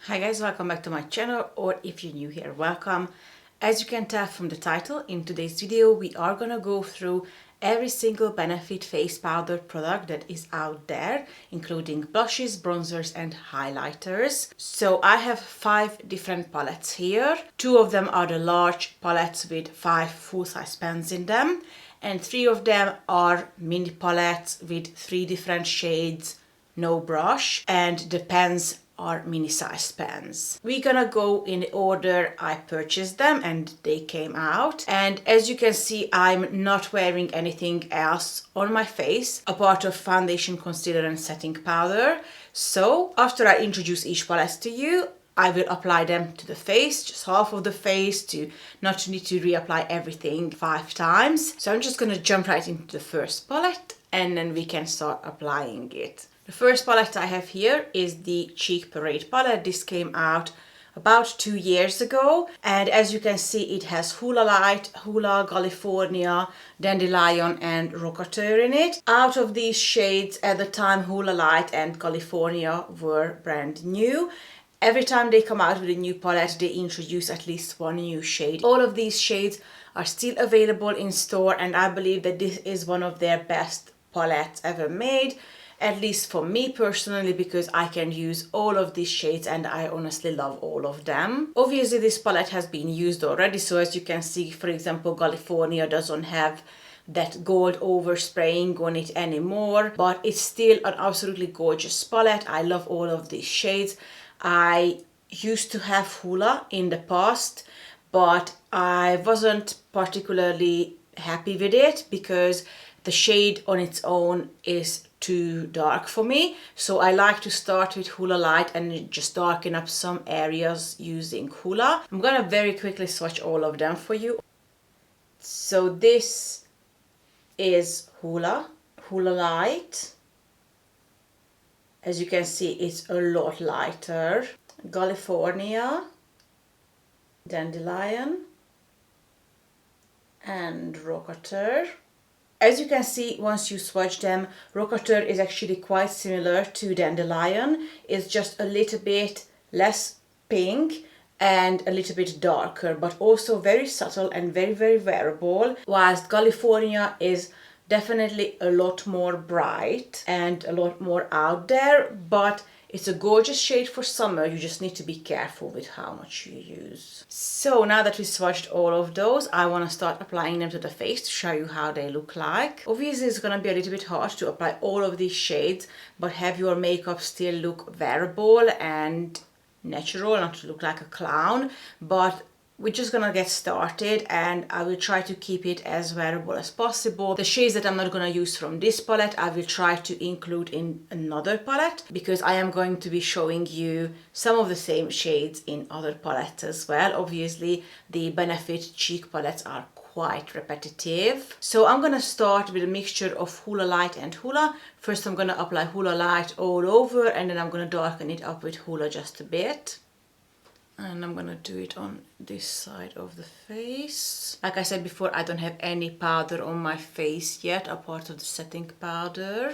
Hi guys, welcome back to my channel, or if you're new here, welcome. As you can tell from the title, in today's video we are gonna go through every single Benefit face powder product that is out there, including blushes, bronzers and highlighters. So I have 5 different palettes here. 2 of them are the large palettes with 5 full-size pens in them, and 3 of them are mini palettes with 3 different shades, no brush, and the pens are mini size pens. We're gonna go in the order I purchased them and they came out. And as you can see, I'm not wearing anything else on my face apart of foundation, concealer and setting powder. So after I introduce each palette to you, I will apply them to the face, just half of the face, to not need to reapply everything 5 times. So I'm just gonna jump right into the first palette and then we can start applying it. The first palette I have here is the Cheek Parade palette. This came out about 2 years ago, and as you can see it has Hoola Light, Hoola, Galifornia, Dandelion and Rockateur in it. Out of these shades at the time, Hoola Light and California were brand new. Every time they come out with a new palette, they introduce at least one new shade. All of these shades are still available in store, and I believe that this is one of their best palettes ever made. At least for me personally, because I can use all of these shades and I honestly love all of them. Obviously this palette has been used already, so as you can see, for example, California doesn't have that gold overspraying on it anymore, but it's still an absolutely gorgeous palette. I love all of these shades. I used to have Hoola in the past, but I wasn't particularly happy with it because the shade on its own is too dark for me. So I like to start with Hoola Light and just darken up some areas using Hoola. I'm gonna very quickly swatch all of them for you. So this is Hoola Light. As you can see, it's a lot lighter. California, Dandelion and Rockateur. As you can see, once you swatch them, Rockateur is actually quite similar to Dandelion. It's just a little bit less pink and a little bit darker, but also very subtle and very wearable, whilst California is definitely a lot more bright and a lot more out there, but it's a gorgeous shade for summer. You just need to be careful with how much you use. So now that we swatched all of those, I want to start applying them to the face to show you how they look like. Obviously it's going to be a little bit hard to apply all of these shades, but have your makeup still look wearable and natural, not to look like a clown. But we're just gonna get started and I will try to keep it as wearable as possible. The shades that I'm not gonna use from this palette, I will try to include in another palette because I am going to be showing you some of the same shades in other palettes as well. Obviously, the Benefit cheek palettes are quite repetitive. So I'm gonna start with a mixture of Hoola Light and Hoola. First I'm gonna apply Hoola Light all over and then I'm gonna darken it up with Hoola just a bit. And I'm gonna do it on this side of the face. Like I said before, I don't have any powder on my face yet, apart of the setting powder.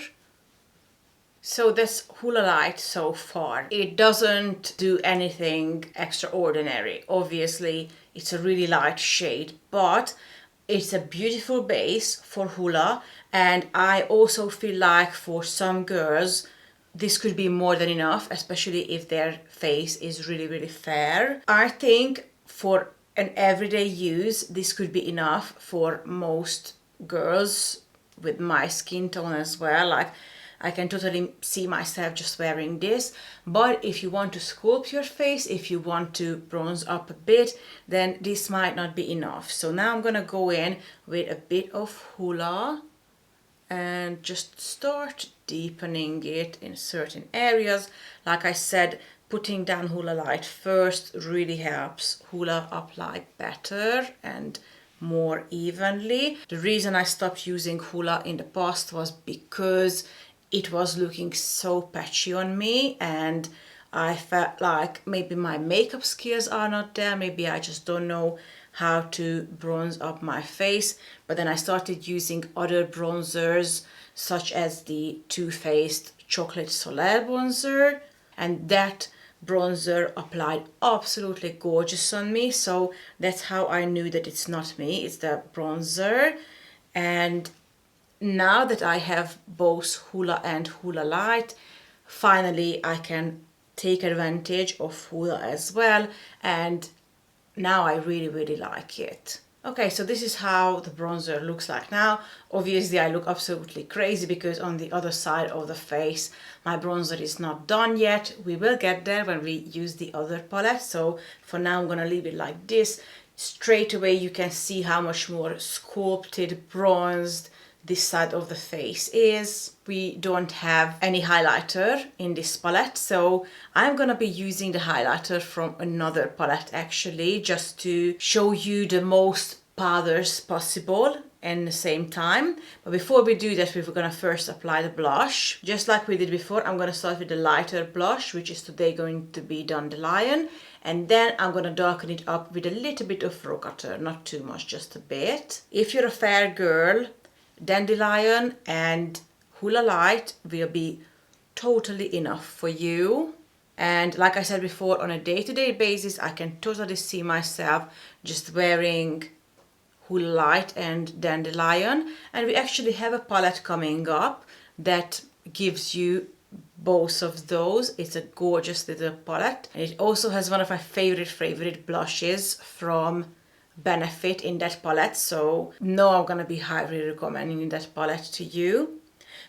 So that's Hoola Light so far. It doesn't do anything extraordinary. Obviously, it's a really light shade, but it's a beautiful base for Hoola. And I also feel like for some girls, this could be more than enough, especially if their face is really fair. I think for an everyday use, this could be enough for most girls with my skin tone as well. Like, I can totally see myself just wearing this. But if you want to sculpt your face, if you want to bronze up a bit, then this might not be enough. So now I'm gonna go in with a bit of Hoola and just start deepening it in certain areas. Like I said, putting down Hoola Light first really helps Hoola apply better and more evenly. The reason I stopped using Hoola in the past was because it was looking so patchy on me and I felt like maybe my makeup skills are not there, maybe I just don't know how to bronze up my face. But then I started using other bronzers such as the Too Faced Chocolate Soleil bronzer, and that bronzer applied absolutely gorgeous on me. So that's how I knew that it's not me, it's the bronzer. And now that I have both Hoola and Hoola Light, finally I can take advantage of Hoola as well, and now I really like it. Okay, so this is how the bronzer looks like now. Obviously I look absolutely crazy because on the other side of the face my bronzer is not done yet. We will get there when we use the other palette, so for now I'm gonna leave it like this. Straight away you can see how much more sculpted, bronzed this side of the face is. We don't have any highlighter in this palette, so I'm gonna be using the highlighter from another palette actually, just to show you the most powders possible in the same time. But before we do that, we're gonna first apply the blush. Just like we did before, I'm gonna start with the lighter blush, which is today going to be Dandelion, and then I'm gonna darken it up with a little bit of Rockateur, not too much, just a bit. If you're a fair girl, Dandelion and Hoola Light will be totally enough for you. And like I said before, on a day-to-day basis, I can totally see myself just wearing Hoola Light and Dandelion. And we actually have a palette coming up that gives you both of those. It's a gorgeous little palette. And it also has one of my favorite blushes from Benefit in that palette, so no, I'm gonna be highly recommending that palette to you.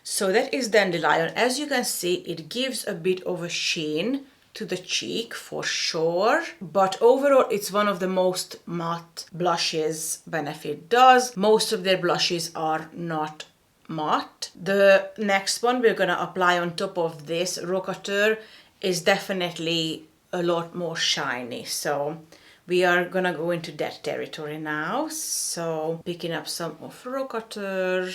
So that is Dandelion. As you can see, it gives a bit of a sheen to the cheek for sure, but overall it's one of the most matte blushes Benefit does. Most of their blushes are not matte. The next one we're gonna apply on top of this, Rockateur, is definitely a lot more shiny, so we are gonna go into that territory now. So picking up some of Rockateur.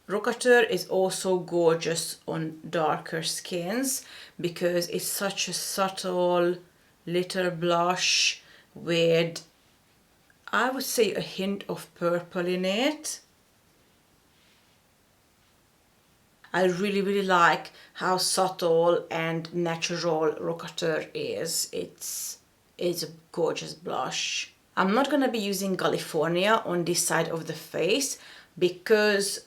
Rockateur is also gorgeous on darker skins because it's such a subtle little blush with, I would say, a hint of purple in it. I really like how subtle and natural Rockateur is. It's a gorgeous blush. I'm not gonna be using Galifornia on this side of the face because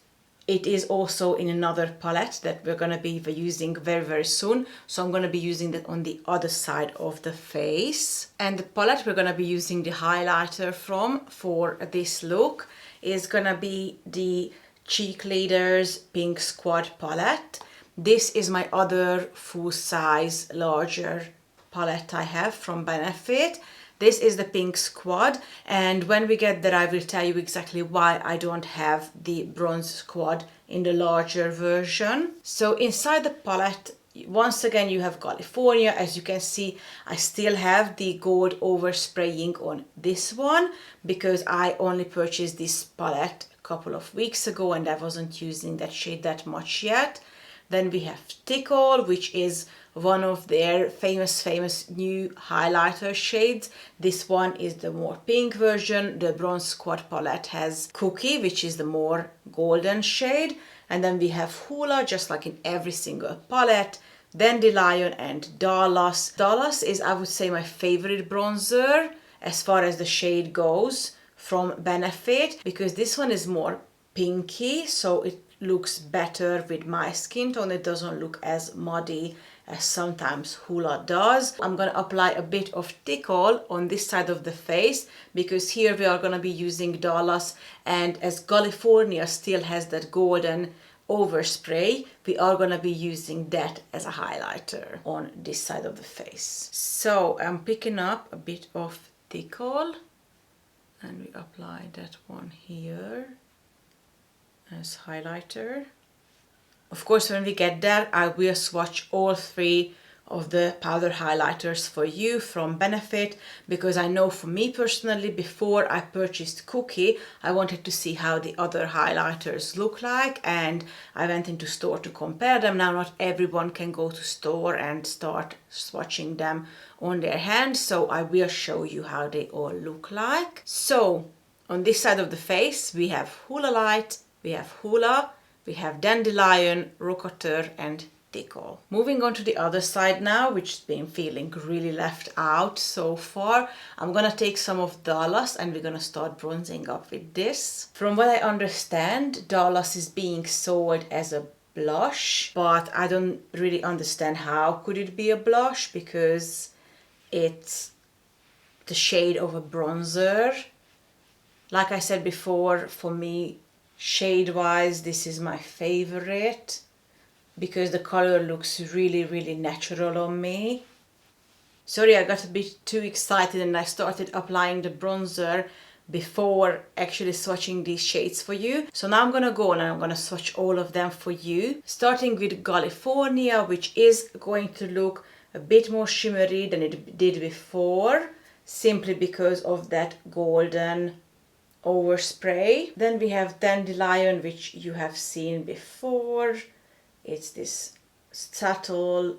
it is also in another palette that we're gonna be using very soon. So I'm gonna be using that on the other side of the face. And the palette we're gonna be using the highlighter from for this look is gonna be the Cheek Leaders Pink Squad palette. This is my other full size larger palette I have from Benefit. This is the Pink Squad, and when we get there I will tell you exactly why I don't have the Bronze Squad in the larger version. So inside the palette, once again you have California. As you can see, I still have the gold overspraying on this one because I only purchased this palette a couple of weeks ago and I wasn't using that shade that much yet. Then we have Tickle, which is one of their famous new highlighter shades. This one is the more pink version. The Bronze Squad palette has Cookie, which is the more golden shade. And then we have Hoola, just like in every single palette. Dandelion and Dallas. Dallas is, I would say, my favorite bronzer as far as the shade goes from Benefit, because this one is more pinky, so it looks better with my skin tone. It doesn't look as muddy as sometimes Hoola does. I'm gonna apply a bit of Tickle on this side of the face because here we are gonna be using Dallas, and as California still has that golden overspray, we are gonna be using that as a highlighter on this side of the face. So I'm picking up a bit of Tickle and we apply that one here as highlighter. Of course, when we get there, I will swatch all three of the powder highlighters for you from Benefit, because I know for me personally, before I purchased Cookie, I wanted to see how the other highlighters look like, and I went into store to compare them. Now, not everyone can go to store and start swatching them on their hand, so I will show you how they all look like. So, on this side of the face, we have Hoola Light, we have Hoola, we have Dandelion, Rockateur and Tickle. Moving on to the other side now, which has been feeling really left out so far. I'm gonna take some of Dallas and we're gonna start bronzing up with this. From what I understand, Dallas is being sold as a blush, but I don't really understand how could it be a blush, because it's the shade of a bronzer. Like I said before, for me, shade-wise, this is my favorite, because the color looks really, really natural on me. Sorry, I got a bit too excited and I started applying the bronzer before actually swatching these shades for you. So now I'm gonna go on and I'm gonna swatch all of them for you. Starting with Galifornia, which is going to look a bit more shimmery than it did before, simply because of that golden overspray. Then we have Dandelion, which you have seen before. It's this subtle,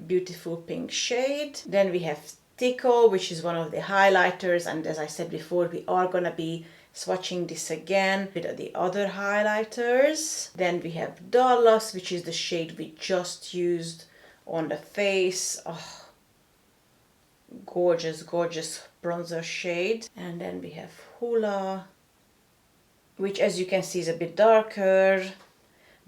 beautiful pink shade. Then we have Tickle, which is one of the highlighters, and as I said before, we are gonna be swatching this again with the other highlighters. Then we have Dallas, which is the shade we just used on the face. Oh, gorgeous, gorgeous bronzer shade. And then we have Hoola, which as you can see is a bit darker,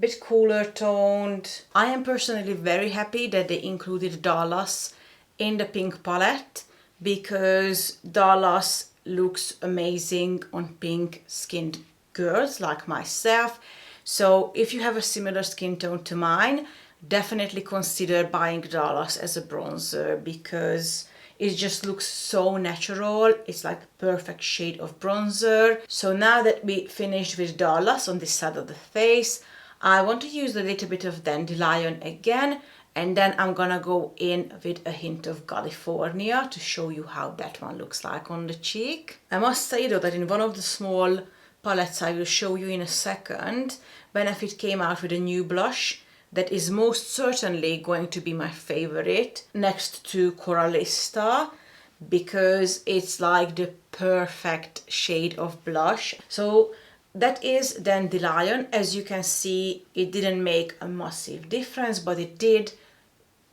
bit cooler toned. I am personally very happy that they included Dallas in the pink palette, because Dallas looks amazing on pink skinned girls like myself. So if you have a similar skin tone to mine, definitely consider buying Dallas as a bronzer, because it just looks so natural. It's like the perfect shade of bronzer. So now that we finished with Dallas on this side of the face, I want to use a little bit of Dandelion again, and then I'm gonna go in with a hint of Galifornia to show you how that one looks like on the cheek. I must say though that in one of the small palettes I will show you in a second, Benefit came out with a new blush that is most certainly going to be my favorite next to Coralista, because it's like the perfect shade of blush. So that is Dandelion. As you can see, it didn't make a massive difference, but it did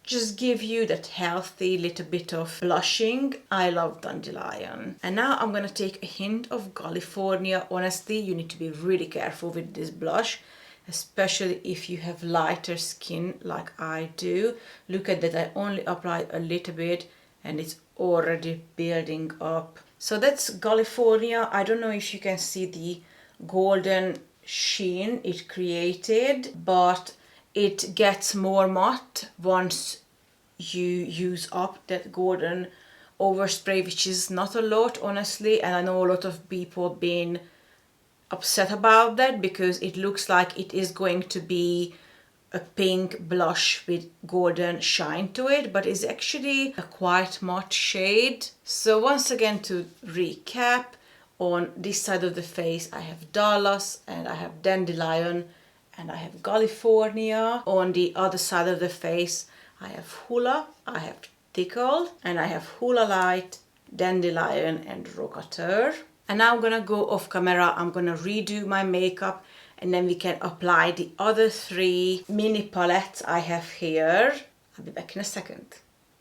just give you that healthy little bit of blushing. I love Dandelion. And now I'm gonna take a hint of Galifornia. Honestly, you need to be really careful with this blush, especially if you have lighter skin like I do. Look at that, I only applied a little bit and it's already building up. So that's Galifornia. I don't know if you can see the golden sheen it created, but it gets more matte once you use up that golden overspray, which is not a lot honestly, and I know a lot of people been upset about that, because it looks like it is going to be a pink blush with golden shine to it, but it's actually a quite matte shade. So once again, to recap, on this side of the face I have Dallas and I have Dandelion and I have Galifornia. On the other side of the face I have Hoola, I have Tickle, and I have Hoola Light, Dandelion and Rockateur. And now I'm gonna go off camera, I'm gonna redo my makeup, and then we can apply the other 3 mini palettes I have here. I'll be back in a second.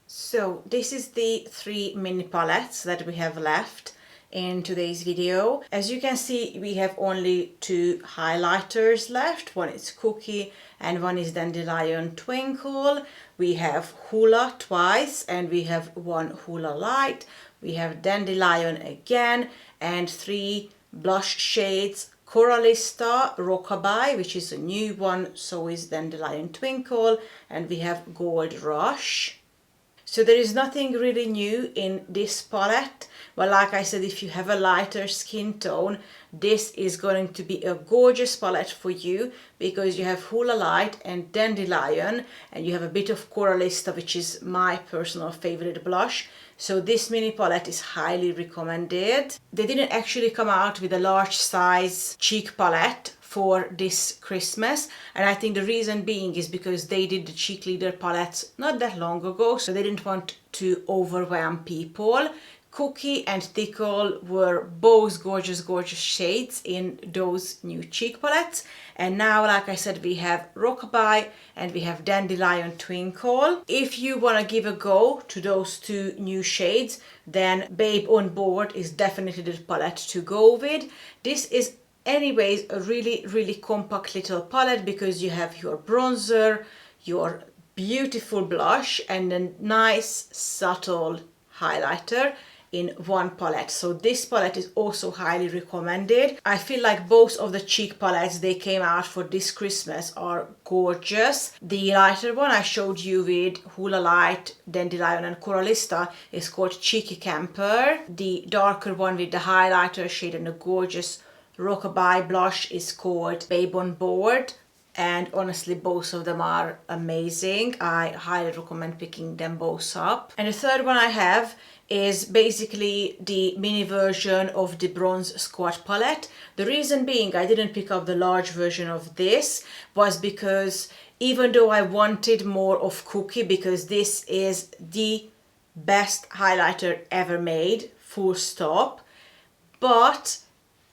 So this is the 3 mini palettes that we have left in today's video. As you can see, we have only 2 highlighters left. One is Cookie and one is Dandelion Twinkle. We have Hoola twice and we have 1 Hoola Light. We have Dandelion again and 3 blush shades. Coralista, Rockabye, which is a new one, so is Dandelion Twinkle, and we have Gold Rush. So there is nothing really new in this palette. Well, like I said, if you have a lighter skin tone, this is going to be a gorgeous palette for you, because you have Hoola Light and Dandelion, and you have a bit of Coralista, which is my personal favorite blush. So this mini palette is highly recommended. They didn't actually come out with a large size cheek palette for this Christmas, and I think the reason being is because they did the cheek leader palettes not that long ago, so they didn't want to overwhelm people, Cookie and Tickle were both gorgeous, gorgeous shades in those new cheek palettes. And now, like I said, we have Rockabye and we have Dandelion Twinkle. If you want to give a go to those two new shades, then Babe on Board is definitely the palette to go with. This is anyways a really, really compact little palette because you have your bronzer, your beautiful blush and a nice subtle highlighter in one palette. So this palette is also highly recommended. I feel like both of the cheek palettes they came out for this Christmas are gorgeous. The lighter one I showed you with Hoola Light, Dandelion and Coralista is called Cheeky Camper. The darker one with the highlighter shade and the gorgeous Rockabye blush is called Babe on Board. And honestly, both of them are amazing. I highly recommend picking them both up. And the third one I have is basically the mini version of the Bronze Squat palette. The reason being I didn't pick up the large version of this was because even though I wanted more of Cookie, because this is the best highlighter ever made, full stop, but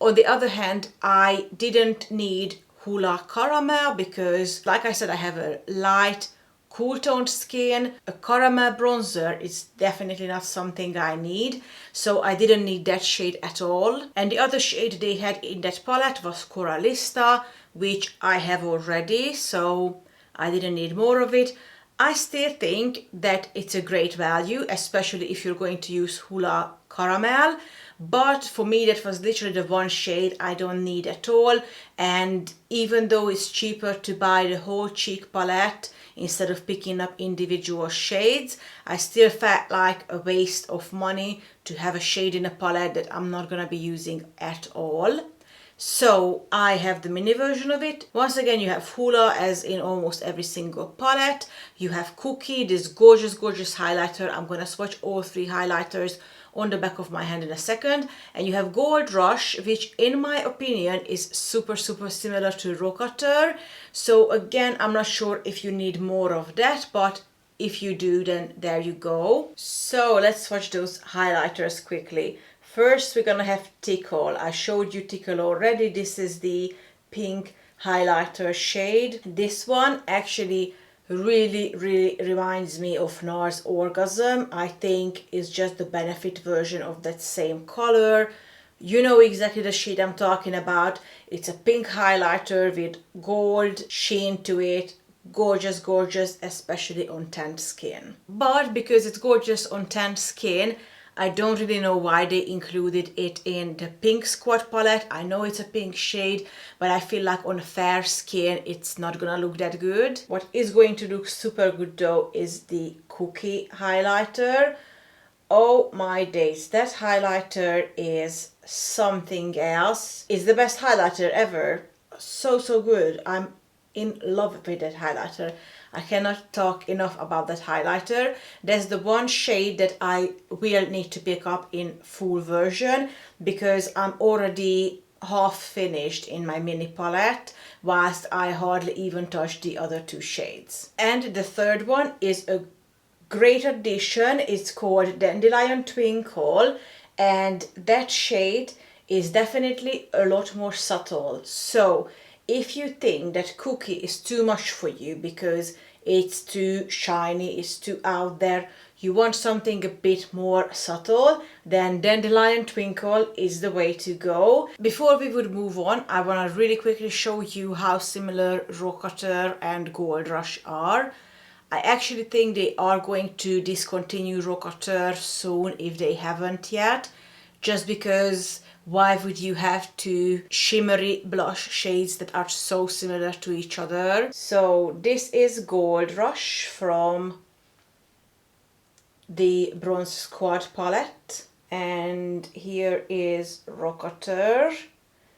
on the other hand, I didn't need Hoola Caramel because, like I said, I have a light, cool toned skin. A caramel bronzer is definitely not something I need, so I didn't need that shade at all. And the other shade they had in that palette was Coralista, which I have already, so I didn't need more of it. I still think that it's a great value, especially if you're going to use Hoola Caramel. But for me, that was literally the one shade I don't need at all. And even though it's cheaper to buy the whole cheek palette instead of picking up individual shades, I still felt like a waste of money to have a shade in a palette that I'm not gonna be using at all. So I have the mini version of it. Once again, you have Hoola as in almost every single palette. You have Cookie, this gorgeous, gorgeous highlighter. I'm gonna swatch all three highlighters on the back of my hand in a second. And you have Gold Rush, which in my opinion is super, super similar to Rockateur. So again, I'm not sure if you need more of that, but if you do, then there you go. So let's swatch those highlighters quickly. First, we're gonna have Tickle. I showed you Tickle already. This is the pink highlighter shade. This one actually really, really reminds me of NARS Orgasm. I think is just the benefit version of that same color. You know exactly the shade I'm talking about. It's a pink highlighter with gold sheen to it. Gorgeous, gorgeous, especially on tanned skin. But because it's gorgeous on tanned skin, I don't really know why they included it in the pink squat palette. I know it's a pink shade, but I feel like on fair skin it's not gonna look that good. What is going to look super good though is the Cookie highlighter. Oh my days, that highlighter is something else. It's the best highlighter ever. So, so good. I'm in love with that highlighter. I cannot talk enough about that highlighter. That's the one shade that I will need to pick up in full version because I'm already half finished in my mini palette whilst I hardly even touched the other two shades. And the third one is a great addition. It's called Dandelion Twinkle, and that shade is definitely a lot more subtle. So if you think that Cookie is too much for you because it's too shiny, it's too out there, you want something a bit more subtle, then Dandelion Twinkle is the way to go. Before we would move on, I want to really quickly show you how similar Rockateur and Gold Rush are. I actually think they are going to discontinue Rockateur soon if they haven't yet, just because why would you have two shimmery blush shades that are so similar to each other? So this is Gold Rush from the Bronze Squad palette, and here is Rockateur.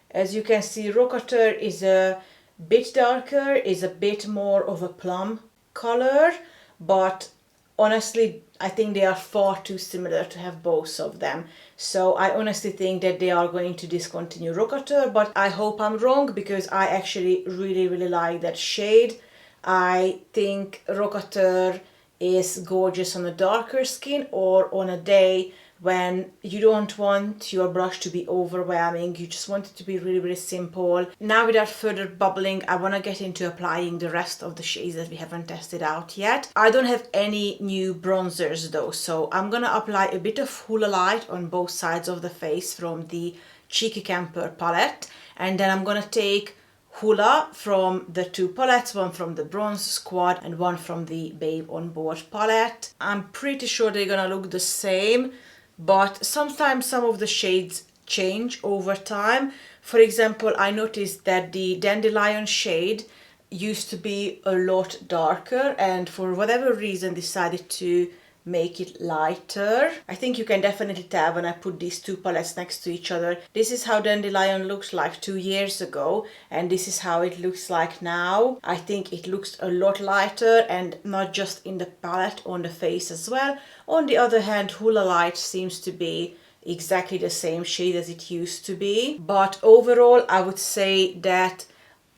As you can see, Rockateur is a bit darker, is a bit more of a plum color, but honestly I think they are far too similar to have both of them. So I honestly think that they are going to discontinue Rockateur, but I hope I'm wrong because I actually really, really like that shade. I think Rockateur is gorgeous on a darker skin or on a day when you don't want your brush to be overwhelming, you just want it to be really, really simple. Now without further bubbling, I want to get into applying the rest of the shades that we haven't tested out yet. I don't have any new bronzers though, so I'm gonna apply a bit of Hoola Light on both sides of the face from the Cheeky Camper palette, and then I'm gonna take Hoola from the two palettes, one from the Bronze Squad and one from the Babe on Board palette. I'm pretty sure they're gonna look the same, but sometimes some of the shades change over time. For example, I noticed that the Dandelion shade used to be a lot darker, and for whatever reason decided to make it lighter. I think you can definitely tell when I put these two palettes next to each other. This is how Dandelion looks like 2 years ago, and this is how it looks like now. I think it looks a lot lighter, and not just in the palette, on the face as well. On the other hand, Hoola Light seems to be exactly the same shade as it used to be. But overall, I would say that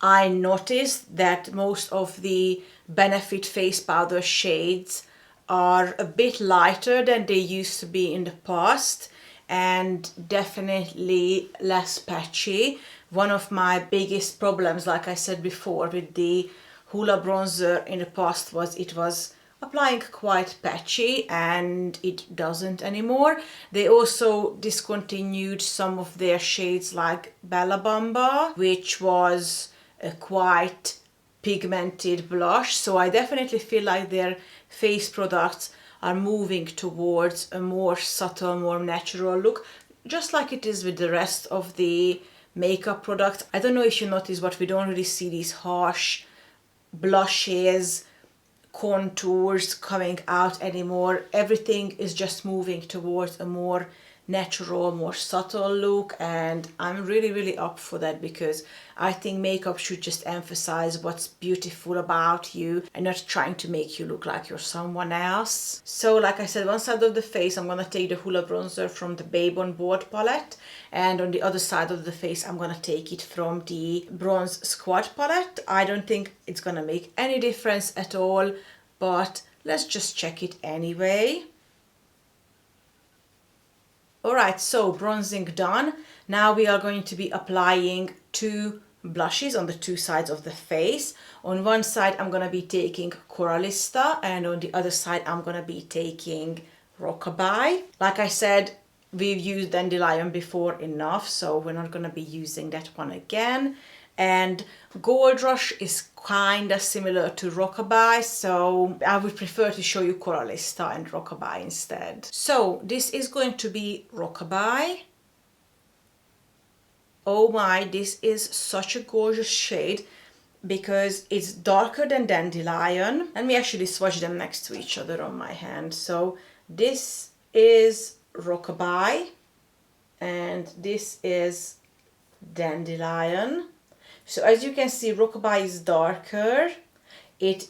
I noticed that most of the Benefit face powder shades are a bit lighter than they used to be in the past, and definitely less patchy. One of my biggest problems, like I said before, with the Hoola bronzer in the past was it was applying quite patchy, and it doesn't anymore. They also discontinued some of their shades like Bella Bamba, which was a quite pigmented blush, so I definitely feel like their face products are moving towards a more subtle, more natural look, just like it is with the rest of the makeup products. I don't know if you notice, but we don't really see these harsh blushes, contours coming out anymore. Everything is just moving towards a more natural, more subtle look, and I'm really, really up for that, because I think makeup should just emphasize what's beautiful about you and not trying to make you look like you're someone else. So like I said, one side of the face I'm gonna take the Hoola bronzer from the Babe on Board palette, and on the other side of the face I'm gonna take it from the Bronze Squad palette. I don't think it's gonna make any difference at all, but let's just check it anyway. Alright, so bronzing done. Now we are going to be applying two blushes on the two sides of the face. On one side I'm going to be taking Coralista, and on the other side I'm going to be taking Rockabye. Like I said, we've used Dandelion before enough, so we're not going to be using that one again. And Gold Rush is kind of similar to Rockabye, so I would prefer to show you Coralista and Rockabye instead. So this is going to be Rockabye. Oh my, this is such a gorgeous shade because it's darker than Dandelion. Let me actually swatch them next to each other on my hand. So this is Rockabye and this is Dandelion. So as you can see, Rockabye is darker. It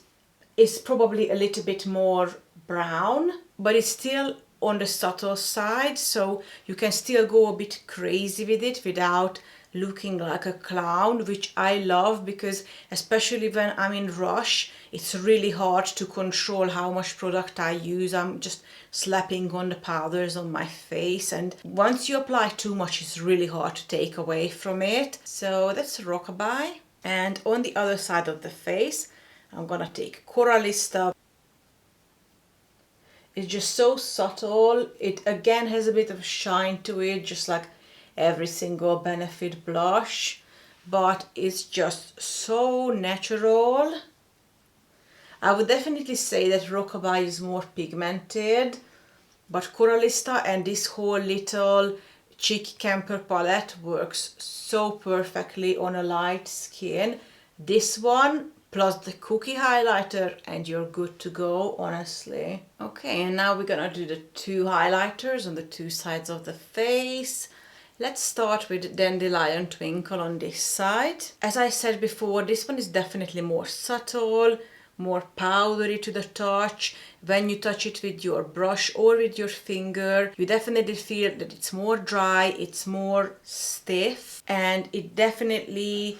is probably a little bit more brown, but it's still on the subtle side, so you can still go a bit crazy with it without looking like a clown, which I love, because especially when I'm in rush, it's really hard to control how much product I use. I'm just slapping on the powders on my face, and once you apply too much, it's really hard to take away from it. So that's Rockabye. And on the other side of the face, I'm gonna take Coralista. It's just so subtle. It again has a bit of shine to it, just like every single Benefit blush, but it's just so natural. I would definitely say that Rockabye is more pigmented, but Coralista and this whole little Cheeky Camper palette works so perfectly on a light skin. This one plus the cookie highlighter and you're good to go, honestly. Okay, and now we're gonna do the two highlighters on the two sides of the face. Let's start with Dandelion Twinkle on this side. As I said before, this one is definitely more subtle, more powdery to the touch. When you touch it with your brush or with your finger, you definitely feel that it's more dry, it's more stiff, and it definitely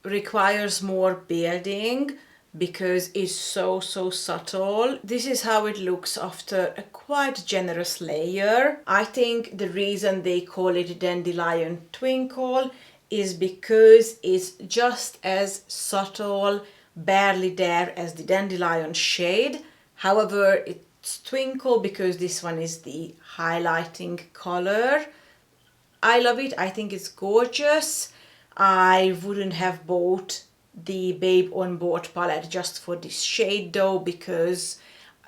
requires more building because it's so subtle. This is how it looks after a quite generous layer. I think the reason they call it Dandelion Twinkle is because it's just as subtle, barely there as the Dandelion shade. However, it's Twinkle because this one is the highlighting color. I love it. I think it's gorgeous. I wouldn't have bought the Babe on Board palette just for this shade though, because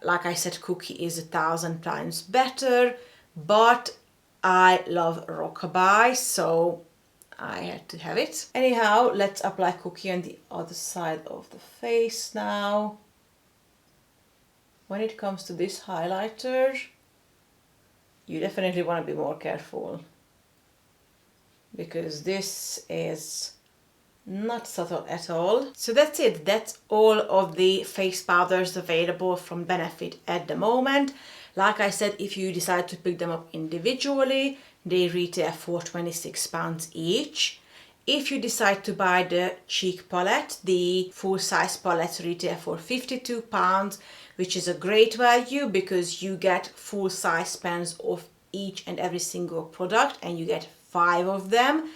like I said, Cookie is 1,000 times better, but I love Rockabye, so I had to have it. Anyhow, let's apply Cookie on the other side of the face now. When it comes to this highlighter, you definitely want to be more careful, because this is not subtle at all. So that's it. That's all of the face powders available from Benefit at the moment. Like I said, if you decide to pick them up individually, they retail for £26 each. If you decide to buy the cheek palette, the full size palettes retail for £52, which is a great value because you get full size pens of each and every single product, and you get 5 of them,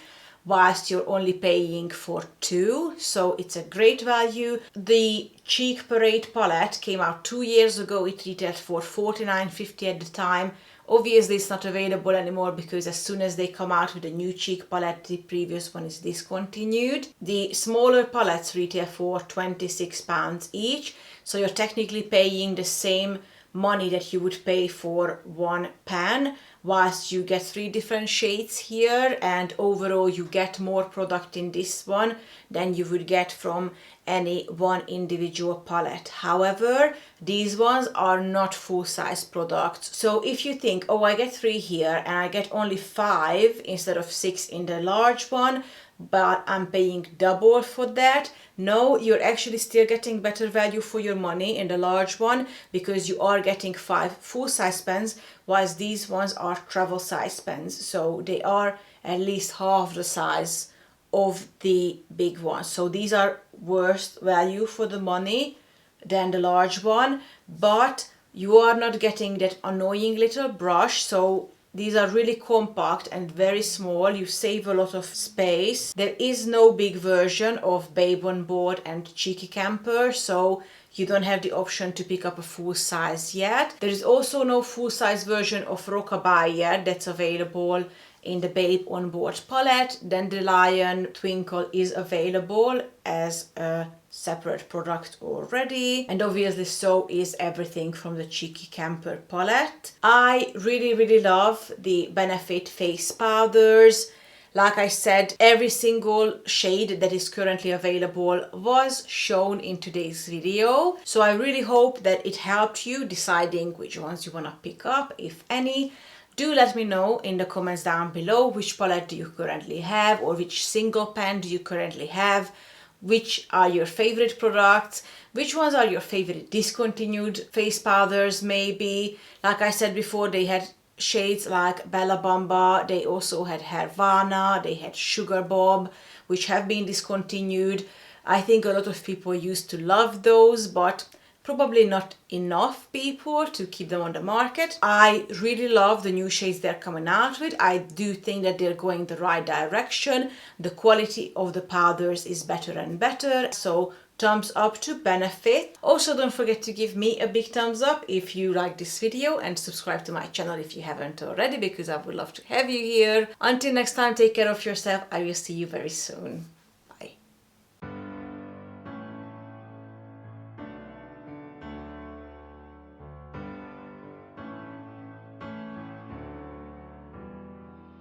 whilst you're only paying for 2, so it's a great value. The Cheek Parade palette came out 2 years ago. It retailed for $49.50 at the time. Obviously it's not available anymore because as soon as they come out with a new cheek palette, the previous one is discontinued. The smaller palettes retail for £26 each, so you're technically paying the same money that you would pay for one pen, whilst you get 3 different shades here, and overall you get more product in this one than you would get from any one individual palette. However, these ones are not full-size products. So if you think, oh, I get 3 here and I get only 5 instead of 6 in the large one, but I'm paying double for that. No, you're actually still getting better value for your money in the large one, because you are getting 5 full-size pens, whilst these ones are travel size pens. So they are at least half the size of the big ones. So these are worse value for the money than the large one, but you are not getting that annoying little brush. So these are really compact and very small. You save a lot of space. There is no big version of Babe on Board and Cheeky Camper, so you don't have the option to pick up a full size yet. There is also no full size version of Rockabye yet that's available in the Babe on Board palette. Dandelion Twinkle is available as a separate product already, and obviously so is everything from the Cheeky Camper palette. I really love the Benefit face powders. Like I said, every single shade that is currently available was shown in today's video, so I really hope that it helped you deciding which ones you want to pick up, if any. Do let me know in the comments down below which palette do you currently have, or which single pen do you currently have, which are your favorite products, which ones are your favorite discontinued face powders maybe. Like I said before, they had shades like Bella Bamba, they also had Hervana, they had Sugar Bob, which have been discontinued. I think a lot of people used to love those, but probably not enough people to keep them on the market. I really love the new shades they're coming out with. I do think that they're going the right direction. The quality of the powders is better and better, so thumbs up to Benefit. Also, don't forget to give me a big thumbs up if you like this video, and subscribe to my channel if you haven't already, because I would love to have you here. Until next time, take care of yourself. I will see you very soon.